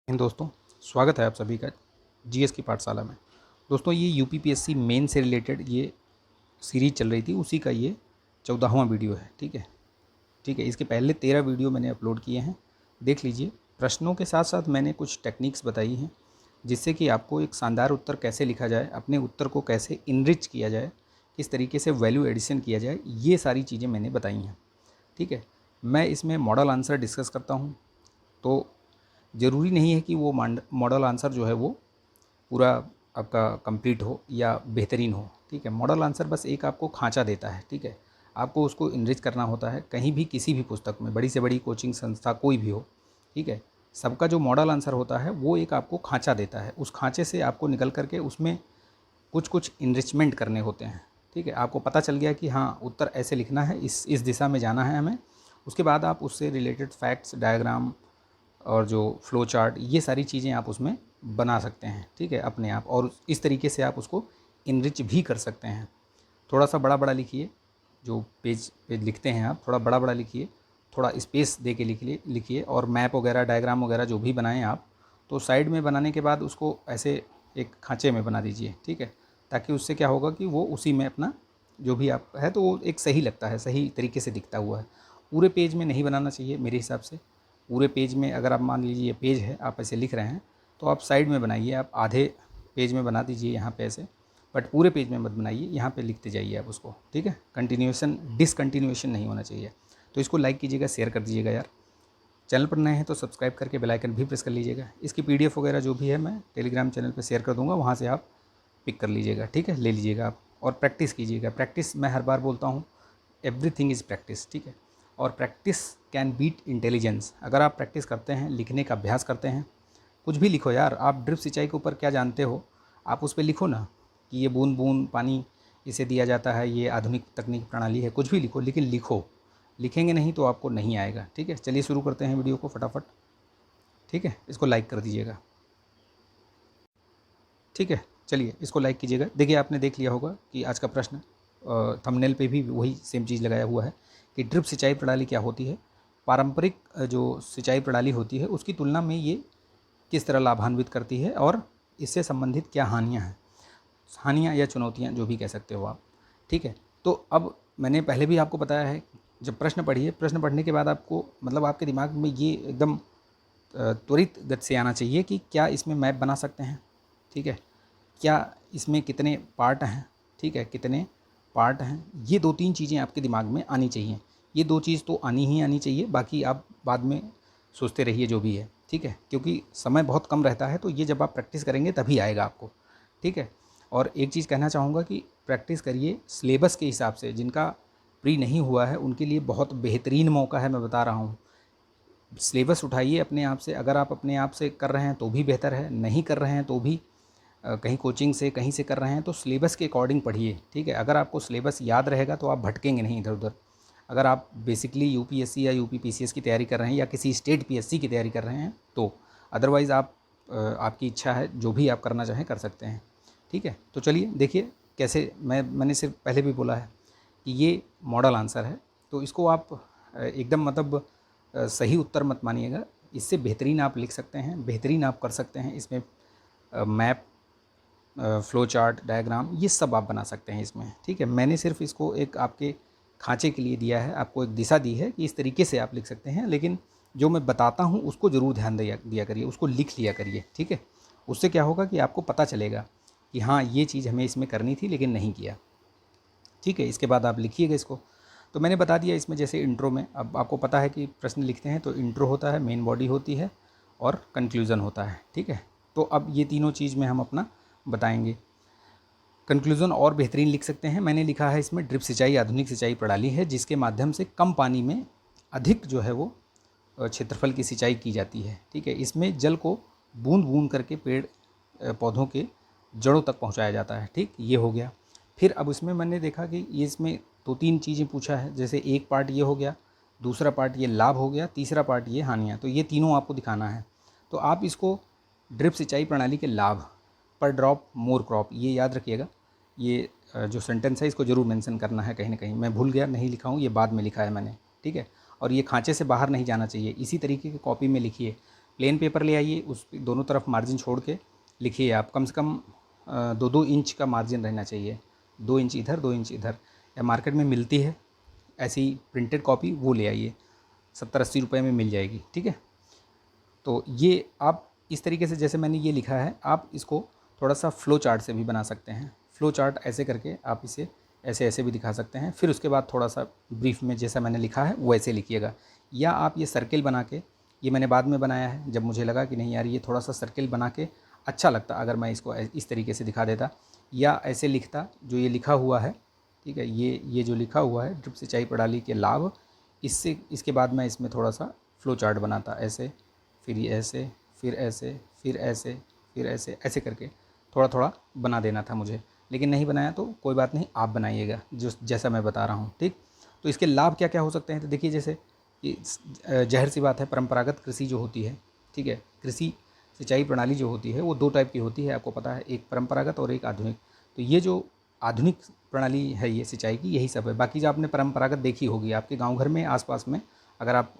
इन दोस्तों, स्वागत है आप सभी का जीएस की पाठशाला में। दोस्तों, ये यूपीपीएससी मेन से रिलेटेड ये सीरीज़ चल रही थी, उसी का ये 14वां वीडियो है। ठीक है, ठीक है। इसके पहले 13 वीडियो मैंने अपलोड किए हैं, देख लीजिए। प्रश्नों के साथ साथ मैंने कुछ टेक्निक्स बताई हैं जिससे कि आपको एक शानदार उत्तर कैसे लिखा जाए, अपने उत्तर को कैसे इनरिच किया जाए, किस तरीके से वैल्यू एडिशन किया जाए, ये सारी चीज़ें मैंने बताई हैं। ठीक है, मैं इसमें मॉडल आंसर डिस्कस करता हूँ, तो ज़रूरी नहीं है कि वो मॉडल आंसर जो है वो पूरा आपका कंप्लीट हो या बेहतरीन हो। ठीक है, मॉडल आंसर बस एक आपको खांचा देता है। ठीक है, आपको उसको इनरिच करना होता है। कहीं भी किसी भी पुस्तक में, बड़ी से बड़ी कोचिंग संस्था कोई भी हो, ठीक है, सबका जो मॉडल आंसर होता है वो एक आपको खांचा देता है। उस खांचे से आपको निकल करके उसमें कुछ कुछ इनरिचमेंट करने होते हैं। ठीक है, आपको पता चल गया कि हाँ, उत्तर ऐसे लिखना है, इस दिशा में जाना है हमें। उसके बाद आप उससे रिलेटेड फैक्ट्स, डायग्राम और जो फ्लो चार्ट, ये सारी चीज़ें आप उसमें बना सकते हैं। ठीक है, अपने आप, और इस तरीके से आप उसको इनरिच भी कर सकते हैं। थोड़ा सा बड़ा बड़ा लिखिए, जो पेज पे लिखते हैं आप थोड़ा बड़ा बड़ा लिखिए, थोड़ा स्पेस दे के लिखिए। और मैप वगैरह, डायग्राम वगैरह जो भी बनाएं आप, तो साइड में बनाने के बाद उसको ऐसे एक खांचे में बना दीजिए। ठीक है, ताकि उससे क्या होगा कि वो उसी में अपना जो भी आप है तो वो एक सही लगता है, सही तरीके से दिखता हुआ है। पूरे पेज में नहीं बनाना चाहिए मेरे हिसाब से। पूरे पेज में, अगर आप मान लीजिए ये पेज है, आप ऐसे लिख रहे हैं, तो आप साइड में बनाइए, आप आधे पेज में बना दीजिए यहाँ पे ऐसे, बट पूरे पेज में मत बनाइए, यहाँ पे लिखते जाइए आप उसको। ठीक है, कंटिन्यूएशन, डिसकंटिन्यूएशन नहीं होना चाहिए। तो इसको लाइक कीजिएगा, शेयर कर दीजिएगा यार। चैनल पर नए हैं तो सब्सक्राइब करके बेल आइकन भी प्रेस कर लीजिएगा। इसकी पीडीएफ वगैरह जो भी है मैं टेलीग्राम चैनल पर शेयर कर दूँगा, वहाँ से आप पिक कर लीजिएगा। ठीक है, ले लीजिएगा आप, और प्रैक्टिस कीजिएगा। प्रैक्टिस, मैं हर बार बोलता हूँ, एवरीथिंग इज़ प्रैक्टिस। ठीक है, और प्रैक्टिस कैन बीट इंटेलिजेंस। अगर आप प्रैक्टिस करते हैं, लिखने का अभ्यास करते हैं, कुछ भी लिखो यार। आप ड्रिप सिंचाई के ऊपर क्या जानते हो, आप उस पर लिखो ना, कि ये बूंद बूंद पानी इसे दिया जाता है, ये आधुनिक तकनीक प्रणाली है। कुछ भी लिखो, लेकिन लिखो। लिखेंगे नहीं तो आपको नहीं आएगा। ठीक है, चलिए शुरू करते हैं वीडियो को फटाफट। ठीक है, इसको लाइक कर दीजिएगा। ठीक है, चलिए इसको लाइक कीजिएगा। देखिए, आपने देख लिया होगा कि आज का प्रश्न थंबनेल पे भी वही सेम चीज़ लगाया हुआ है कि ड्रिप सिंचाई प्रणाली क्या होती है। पारंपरिक जो सिंचाई प्रणाली होती है उसकी तुलना में ये किस तरह लाभान्वित करती है, और इससे संबंधित क्या हानियाँ हैं, हानियाँ या चुनौतियाँ जो भी कह सकते हो आप। ठीक है, तो अब मैंने पहले भी आपको बताया है, जब प्रश्न पढ़िए, प्रश्न पढ़ने के बाद आपको मतलब आपके दिमाग में ये एकदम त्वरित गति से आना चाहिए कि क्या इसमें मैप बना सकते हैं। ठीक है, क्या इसमें कितने पार्ट हैं। ठीक है, कितने पार्ट हैं, ये 2-3 चीज़ें आपके दिमाग में आनी चाहिए। ये 2 चीज़ तो आनी ही आनी चाहिए, बाकी आप बाद में सोचते रहिए जो भी है। ठीक है, क्योंकि समय बहुत कम रहता है, तो ये जब आप प्रैक्टिस करेंगे तभी आएगा आपको। ठीक है, और एक चीज़ कहना चाहूँगा कि प्रैक्टिस करिए सिलेबस के हिसाब से। जिनका प्री नहीं हुआ है उनके लिए बहुत बेहतरीन मौका है, मैं बता रहा हूँ। सिलेबस उठाइए अपने आप से। अगर आप अपने आप से कर रहे हैं तो भी बेहतर है, नहीं कर रहे हैं तो भी कहीं कोचिंग से, कहीं से कर रहे हैं तो सिलेबस के अकॉर्डिंग पढ़िए। ठीक है, अगर आपको सिलेबस याद रहेगा तो आप भटकेंगे नहीं इधर उधर। अगर आप बेसिकली यूपीएससी या यूपीपीसीएस की तैयारी कर रहे हैं या किसी स्टेट पीएससी की तैयारी कर रहे हैं तो, अदरवाइज़ आप आपकी इच्छा है, जो भी आप करना चाहें कर सकते हैं। ठीक है, तो चलिए देखिए कैसे। मैंने सिर्फ पहले भी बोला है कि ये मॉडल आंसर है, तो इसको आप एकदम मतलब सही उत्तर मत मानिएगा। इससे बेहतरीन आप लिख सकते हैं, बेहतरीन आप कर सकते हैं। इसमें मैप, फ्लो चार्ट, डायग्राम, ये सब आप बना सकते हैं इसमें। ठीक है, मैंने सिर्फ इसको एक आपके खांचे के लिए दिया है, आपको एक दिशा दी है कि इस तरीके से आप लिख सकते हैं। लेकिन जो मैं बताता हूँ उसको ज़रूर ध्यान दिया करिए, उसको लिख लिया करिए। ठीक है, उससे क्या होगा कि आपको पता चलेगा कि हाँ, ये चीज़ हमें इसमें करनी थी लेकिन नहीं किया। ठीक है, इसके बाद आप लिखिएगा इसको। तो मैंने बता दिया इसमें, जैसे इंट्रो में, अब आपको पता है कि प्रश्न लिखते हैं तो इंट्रो होता है, मेन बॉडी होती है, और कंक्लूज़न होता है। ठीक है, तो अब ये तीनों चीज़ में हम अपना बताएंगे। कंक्लूज़न और बेहतरीन लिख सकते हैं। मैंने लिखा है इसमें, ड्रिप सिंचाई आधुनिक सिंचाई प्रणाली है जिसके माध्यम से कम पानी में अधिक जो है वो क्षेत्रफल की सिंचाई की जाती है। ठीक है, इसमें जल को बूंद बूंद करके पेड़ पौधों के जड़ों तक पहुंचाया जाता है। ठीक, ये हो गया। फिर अब इसमें मैंने देखा कि ये इसमें 2-3 चीज़ें पूछा है, जैसे एक पार्ट ये हो गया, दूसरा पार्ट ये लाभ हो गया, तीसरा पार्ट ये हानियाँ। तो ये तीनों आपको दिखाना है। तो आप इसको ड्रिप सिंचाई प्रणाली के लाभ, पर ड्रॉप मोर क्रॉप, ये याद रखिएगा। ये जो सेंटेंस है इसको ज़रूर मेंशन करना है कहीं ना कहीं। मैं भूल गया, नहीं लिखा हूँ, ये बाद में लिखा है मैंने। ठीक है, और ये खांचे से बाहर नहीं जाना चाहिए, इसी तरीके की कॉपी में लिखिए। प्लेन पेपर ले आइए, उस दोनों तरफ मार्जिन छोड़ के लिखिए आप, कम से कम 2-2 इंच का मार्जिन रहना चाहिए, 2 इंच इधर 2 इंच इधर। या मार्केट में मिलती है ऐसी प्रिंटेड कॉपी, वो ले आइए, 70-80 रुपये में मिल जाएगी, ठीक है। तो ये आप इस तरीके से, जैसे मैंने ये लिखा है, आप इसको थोड़ा सा फ्लो चार्ट से भी बना सकते हैं। फ्लो चार्ट ऐसे करके आप इसे ऐसे ऐसे भी दिखा सकते हैं। फिर उसके बाद थोड़ा सा ब्रीफ में जैसा मैंने लिखा है वैसे लिखिएगा। या आप ये सर्किल बना के, ये मैंने बाद में बनाया है जब मुझे लगा कि नहीं यार ये थोड़ा सा सर्किल बना के अच्छा लगता अगर मैं इसको इस तरीके से दिखा देता, या ऐसे लिखता जो ये लिखा हुआ है, ठीक है। ये जो लिखा हुआ है ड्रिप सिंचाई प्रणाली के लाभ, इससे इसके बाद मैं इसमें थोड़ा सा फ्लो चार्ट बनाता, ऐसे, फिर ये ऐसे, फिर ऐसे, फिर ऐसे, फिर ऐसे, ऐसे करके थोड़ा थोड़ा बना देना था मुझे। लेकिन नहीं बनाया तो कोई बात नहीं, आप बनाइएगा जो जैसा मैं बता रहा हूँ, ठीक। तो इसके लाभ क्या क्या हो सकते हैं, तो देखिए जैसे कि ज़ाहिर सी बात है, परंपरागत कृषि जो होती है, ठीक है, कृषि सिंचाई प्रणाली जो होती है वो 2 टाइप की होती है, आपको पता है, एक परंपरागत और एक आधुनिक। तो ये जो आधुनिक प्रणाली है ये सिंचाई की, यही सब है। बाकी जो आपने परंपरागत देखी होगी आपके गांव घर में, आसपास में, अगर आप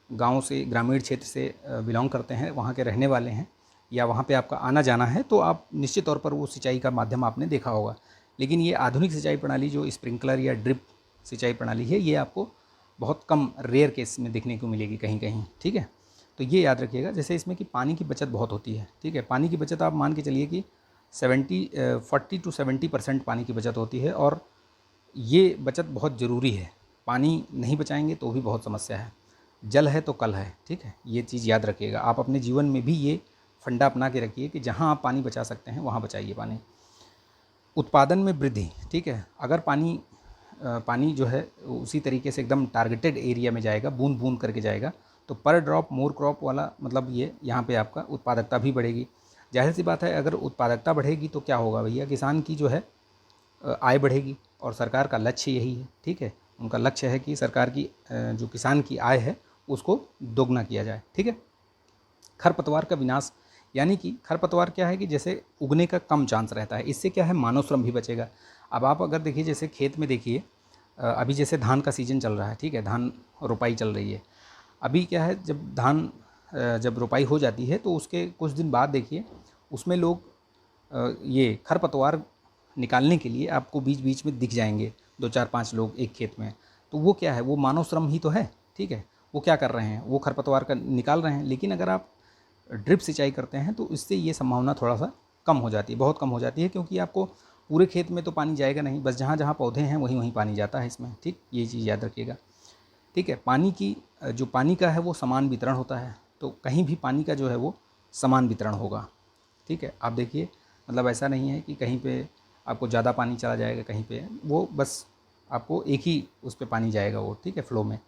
गांव से, ग्रामीण क्षेत्र से बिलोंग करते हैं, वहाँ के रहने वाले हैं, या वहाँ पे आपका आना जाना है, तो आप निश्चित तौर पर वो सिंचाई का माध्यम आपने देखा होगा। लेकिन ये आधुनिक सिंचाई प्रणाली जो स्प्रिंकलर या ड्रिप सिंचाई प्रणाली है, ये आपको बहुत कम, रेयर केस में देखने को मिलेगी कहीं कहीं, ठीक है। तो ये याद रखिएगा। जैसे इसमें कि पानी की बचत बहुत होती है, ठीक है। पानी की बचत आप मान के चलिए कि 40 to 70% पानी की बचत होती है, और ये बचत बहुत ज़रूरी है। पानी नहीं बचाएंगे तो भी बहुत समस्या है। जल है तो कल है, ठीक है, ये चीज़ याद रखिएगा। आप अपने जीवन में भी ये फंडा अपना के रखिए कि जहाँ आप पानी बचा सकते हैं वहाँ बचाइए पानी। उत्पादन में वृद्धि, ठीक है। अगर पानी जो है उसी तरीके से एकदम टारगेटेड एरिया में जाएगा, बूंद बूंद करके जाएगा, तो पर ड्रॉप मोर क्रॉप वाला मतलब ये यहाँ पे आपका उत्पादकता भी बढ़ेगी। जाहिर सी बात है, अगर उत्पादकता बढ़ेगी तो क्या होगा भैया, किसान की जो है आय बढ़ेगी, और सरकार का लक्ष्य यही है, ठीक है। उनका लक्ष्य है कि सरकार की जो किसान की आय है उसको दोगुना किया जाए, ठीक है। खरपतवार का विनाश, यानी कि खरपतवार क्या है कि जैसे उगने का कम चांस रहता है, इससे क्या है, मानव श्रम भी बचेगा। अब आप अगर देखिए, जैसे खेत में देखिए, अभी जैसे धान का सीज़न चल रहा है, ठीक है, धान रोपाई चल रही है। अभी क्या है, जब धान जब रोपाई हो जाती है तो उसके कुछ दिन बाद देखिए, उसमें लोग ये खरपतवार निकालने के लिए आपको बीच बीच में दिख जाएंगे 2-4-5 लोग एक खेत में। तो वो क्या है, वो मानव श्रम ही तो है, ठीक है। वो क्या कर रहे हैं, वो खरपतवार का निकाल रहे हैं। लेकिन अगर आप ड्रिप सिंचाई करते हैं तो इससे ये संभावना थोड़ा सा कम हो जाती है, बहुत कम हो जाती है, क्योंकि आपको पूरे खेत में तो पानी जाएगा नहीं, बस जहाँ जहाँ पौधे हैं वहीं वहीं पानी जाता है इसमें, ठीक। ये चीज़ याद रखिएगा, ठीक है। पानी की जो पानी का है वो समान वितरण होता है, तो कहीं भी पानी का जो है वो समान वितरण होगा, ठीक है। आप देखिए, मतलब ऐसा नहीं है कि कहीं पे आपको ज़्यादा पानी चला जाएगा, कहीं पे वो बस आपको एक ही उस पर पानी जाएगा वो, ठीक है, फ्लो में।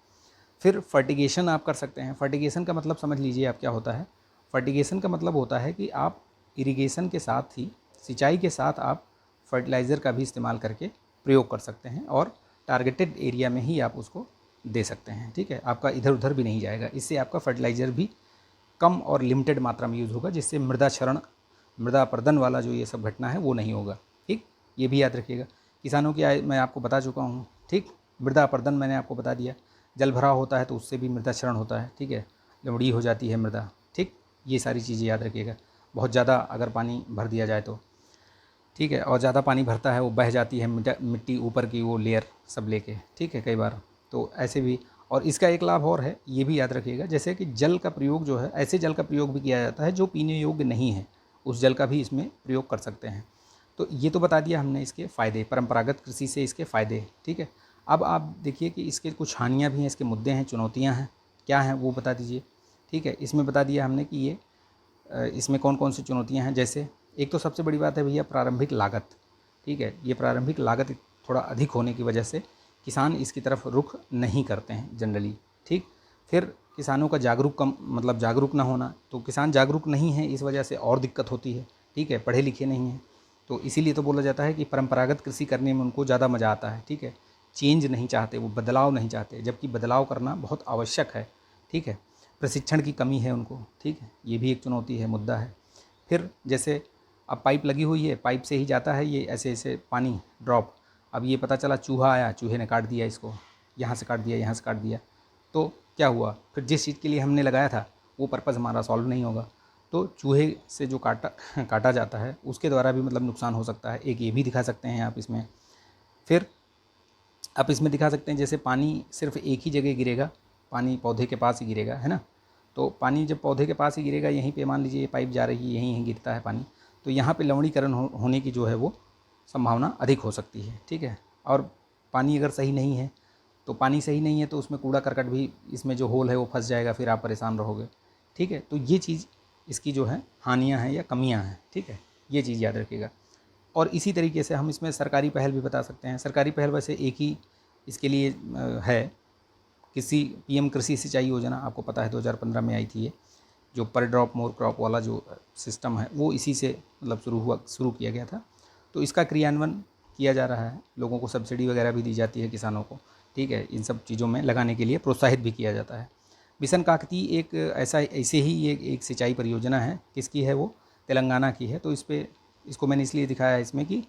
फिर फर्टिगेशन आप कर सकते हैं। फर्टिगेशन का मतलब समझ लीजिए आप क्या होता है। फर्टिगेशन का मतलब होता है कि आप इरिगेशन के साथ ही, सिंचाई के साथ आप फर्टिलाइज़र का भी इस्तेमाल करके प्रयोग कर सकते हैं, और टारगेटेड एरिया में ही आप उसको दे सकते हैं, ठीक है। आपका इधर उधर भी नहीं जाएगा। इससे आपका फर्टिलाइज़र भी कम और लिमिटेड मात्रा में यूज़ होगा, जिससे मृदा क्षरण, मृदा अपर्दन वाला जो ये सब घटना है वो नहीं होगा, ठीक। ये भी याद रखिएगा। किसानों की आय मैं आपको बता चुका हूँ, ठीक। मृदा अपर्दन मैंने आपको बता दिया। जल भराव होता है तो उससे भी मृदा क्षरण होता है, ठीक है, लवड़ी हो जाती है मृदा, ठीक। ये सारी चीज़ें याद रखिएगा। बहुत ज़्यादा अगर पानी भर दिया जाए तो, ठीक है, और ज़्यादा पानी भरता है वो बह जाती है मिट्टी ऊपर की वो लेयर सब लेके, ठीक है, कई बार तो ऐसे भी। और इसका एक लाभ और है, ये भी याद रखिएगा, जैसे कि जल का प्रयोग जो है, ऐसे जल का प्रयोग भी किया जाता है जो पीने योग्य नहीं है, उस जल का भी इसमें प्रयोग कर सकते हैं। तो ये तो बता दिया हमने इसके फ़ायदे, परंपरागत कृषि से इसके फ़ायदे, ठीक है। अब आप देखिए कि इसके कुछ हानियाँ भी हैं, इसके मुद्दे हैं, चुनौतियाँ हैं, क्या हैं वो बता दीजिए, ठीक है। इसमें बता दिया हमने कि ये इसमें कौन कौन सी चुनौतियाँ हैं। जैसे एक तो सबसे बड़ी बात है भैया, प्रारंभिक लागत, ठीक है। ये प्रारंभिक लागत थोड़ा अधिक होने की वजह से किसान इसकी तरफ रुख नहीं करते हैं जनरली, ठीक। फिर किसानों का जागरूक ना होना, तो किसान जागरूक नहीं है, इस वजह से और दिक्कत होती है, ठीक है, पढ़े लिखे नहीं हैं। तो इसीलिए तो बोला जाता है कि परंपरागत कृषि करने में उनको ज़्यादा मज़ा आता है, ठीक है। चेंज नहीं चाहते, वो बदलाव नहीं चाहते, जबकि बदलाव करना बहुत आवश्यक है, ठीक है। प्रशिक्षण की कमी है उनको, ठीक है, ये भी एक चुनौती है, मुद्दा है। फिर जैसे अब पाइप लगी हुई है, पाइप से ही जाता है ये ऐसे ऐसे पानी ड्रॉप। अब ये पता चला चूहा आया, चूहे ने काट दिया इसको, यहाँ से काट दिया, यहाँ से काट दिया, तो क्या हुआ, फिर जिस चीज़ के लिए हमने लगाया था वो पर्पज़ हमारा सॉल्व नहीं होगा। तो चूहे से जो काटा जाता है उसके द्वारा भी मतलब नुकसान हो सकता है। एक ये भी दिखा सकते हैं आप इसमें। फिर आप इसमें दिखा सकते हैं जैसे पानी सिर्फ एक ही जगह गिरेगा, पानी पौधे के पास ही गिरेगा, है ना। तो पानी जब पौधे के पास ही गिरेगा, यहीं पे मान लीजिए ये पाइप जा रही है, यहीं गिरता है पानी, तो यहाँ पे लवणीकरण होने की जो है वो संभावना अधिक हो सकती है, ठीक है। और पानी अगर सही नहीं है तो पानी सही नहीं है तो उसमें कूड़ा करकट भी, इसमें जो होल है वो फंस जाएगा, फिर आप परेशान रहोगे, ठीक है। तो ये चीज़ इसकी जो है हानियाँ हैं या कमियाँ हैं, ठीक है, ये चीज़ याद रखिएगा। और इसी तरीके से हम इसमें सरकारी पहल भी बता सकते हैं। सरकारी पहल वैसे एक ही इसके लिए है, किसी पीएम कृषि सिंचाई योजना, आपको पता है 2015 में आई थी ये, जो पर ड्रॉप मोर क्रॉप वाला जो सिस्टम है वो इसी से मतलब शुरू किया गया था। तो इसका क्रियान्वयन किया जा रहा है, लोगों को सब्सिडी वगैरह भी दी जाती है किसानों को, ठीक है, इन सब चीज़ों में लगाने के लिए प्रोत्साहित भी किया जाता है। मिशन काकती एक ऐसे ही ये एक सिंचाई परियोजना है, किसकी है वो, तेलंगाना की है। तो इसको मैंने इसलिए दिखाया है इसमें कि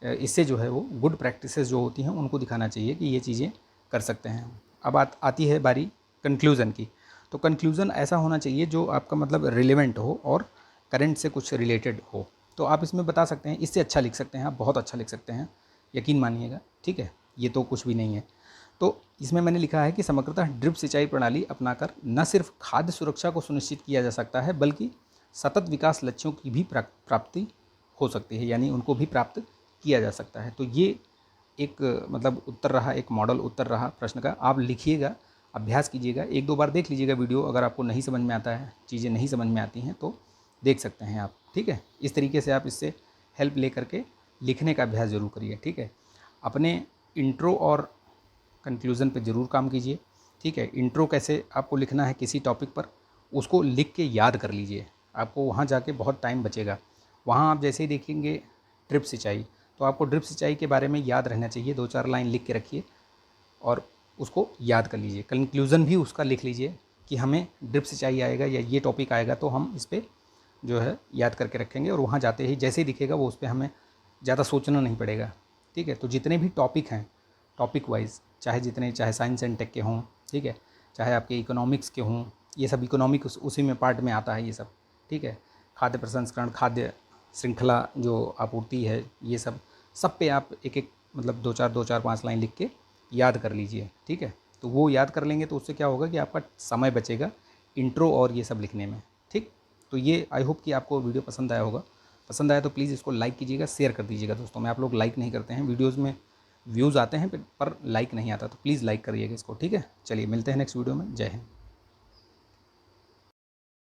इससे जो है वो गुड प्रैक्टिसेस जो होती हैं उनको दिखाना चाहिए कि ये चीज़ें कर सकते हैं। अब आती है बारी कंक्लूज़न की। तो कंक्लूज़न ऐसा होना चाहिए जो आपका मतलब रिलेवेंट हो और करंट से कुछ रिलेटेड हो। तो आप इसमें बता सकते हैं, इससे अच्छा लिख सकते हैं, आप बहुत अच्छा लिख सकते हैं, यकीन मानिएगा, ठीक है, ये तो कुछ भी नहीं है। तो इसमें मैंने लिखा है कि समग्रतः ड्रिप सिंचाई प्रणाली अपनाकर न सिर्फ खाद्य सुरक्षा को सुनिश्चित किया जा सकता है बल्कि सतत विकास लक्ष्यों की भी प्राप्ति हो सकती है, यानी उनको भी प्राप्त किया जा सकता है। तो ये एक मतलब उत्तर रहा, एक मॉडल उत्तर रहा प्रश्न का। आप लिखिएगा, अभ्यास कीजिएगा, एक दो बार देख लीजिएगा वीडियो, अगर आपको नहीं समझ में आता है, चीज़ें नहीं समझ में आती हैं तो देख सकते हैं आप, ठीक है। इस तरीके से आप इससे हेल्प ले करके लिखने का अभ्यास ज़रूर करिए, ठीक है। अपने इंट्रो और कंक्लूज़न पे ज़रूर काम कीजिए, ठीक है। इंट्रो कैसे आपको लिखना है किसी टॉपिक पर, उसको लिख के याद कर लीजिए, आपको वहाँ जाके बहुत टाइम बचेगा। वहाँ आप जैसे ही देखेंगे ड्रिप सिंचाई, तो आपको ड्रिप सिंचाई के बारे में याद रहना चाहिए, 2-4 लाइन लिख के रखिए और उसको याद कर लीजिए। कंक्लूज़न भी उसका लिख लीजिए कि हमें ड्रिप सिंचाई आएगा या ये टॉपिक आएगा तो हम इस पर जो है याद करके रखेंगे, और वहाँ जाते ही जैसे ही दिखेगा वो उस पर हमें ज़्यादा सोचना नहीं पड़ेगा, ठीक है। तो जितने भी टॉपिक हैं, टॉपिक वाइज, चाहे साइंस एंड टेक के हों, ठीक है, चाहे आपके इकोनॉमिक्स के हों, ये सब इकोनॉमिक उसी में पार्ट में आता है ये सब, ठीक है। खाद्य प्रसंस्करण, खाद्य श्रृंखला जो आपूर्ति है, ये सब पे आप एक एक मतलब 2-4 5 लाइन लिख के याद कर लीजिए, ठीक है। तो वो याद कर लेंगे तो उससे क्या होगा कि आपका समय बचेगा इंट्रो और ये सब लिखने में, ठीक। तो ये आई होप कि आपको वीडियो पसंद आया होगा। पसंद आया तो प्लीज़ इसको लाइक कीजिएगा, शेयर कर दीजिएगा दोस्तों में। आप लोग लाइक नहीं करते हैं, वीडियोज़ में व्यूज़ आते हैं पर लाइक नहीं आता, तो प्लीज़ लाइक करिएगा इसको, ठीक है। चलिए मिलते हैं नेक्स्ट वीडियो में। जय हिंद।